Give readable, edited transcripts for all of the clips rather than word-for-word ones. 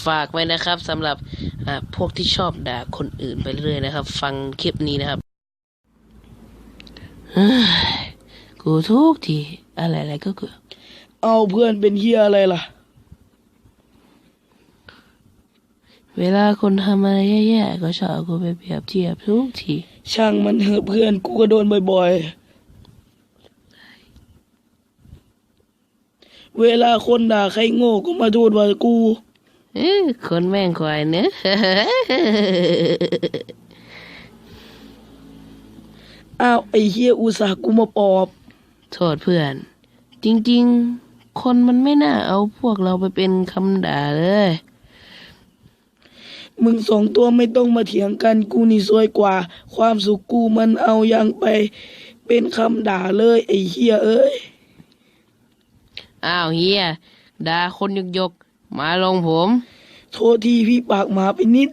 ฝากไว้นะครับสำหรับพวกที่ชอบด่าคนอื่นไปเรื่อยนะครับฟังคลิปนี้นะครับกูทุกทีอะไรก็เกิดเอาเพื่อนเป็นเฮียอะไรล่ะเวลาคนทำอะไรแย่ๆก็ชอบกูไปเปรียบเทียบทุกทีช่างมันเถอะเพื่อนกูก็โดนบ่อยๆเวลาคนด่าใครโง่ก็มาโทษว่ากูคนแม่งควายเนอะ อ้าวไอ้เฮียอุตส่าห์กูมาปอบโทษเพื่อนจริงๆคนมันไม่น่าเอาพวกเราไปเป็นคำด่าเลยมึงสองตัวไม่ต้องมาเถียงกันกูนี่ซวยกว่าความสุขกูมันเอายังไปเป็นคำด่าเลยไอ้เฮียเอ้ยอ้าวเฮียด่าคนยกมาลงผมโทษทีพี่ปากหมาไปนิด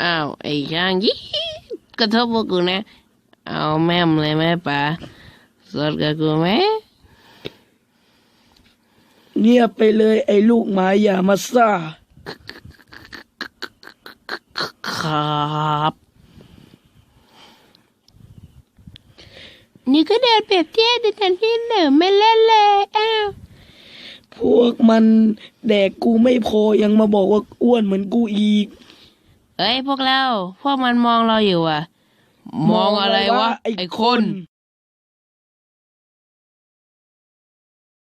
อ้าวไอ้ช่างยี่กระทบพวกกูนะเอาแม่มเลยแม่ป๋าสดกับกูไหมเงียบไปเลยไอ้ลูกหมาอย่ามาซ่าครับนี่ก็เดินเปรียบเทียบแต่ที่เหนือไม่เล่นเลยอ้าวพวกมันแดกกูไม่พอยังมาบอกว่าอ้วนเหมือนกูอีกเฮ้ยพวกมันมองเราอยู่อ่ะมองอะไรวะไอ้คน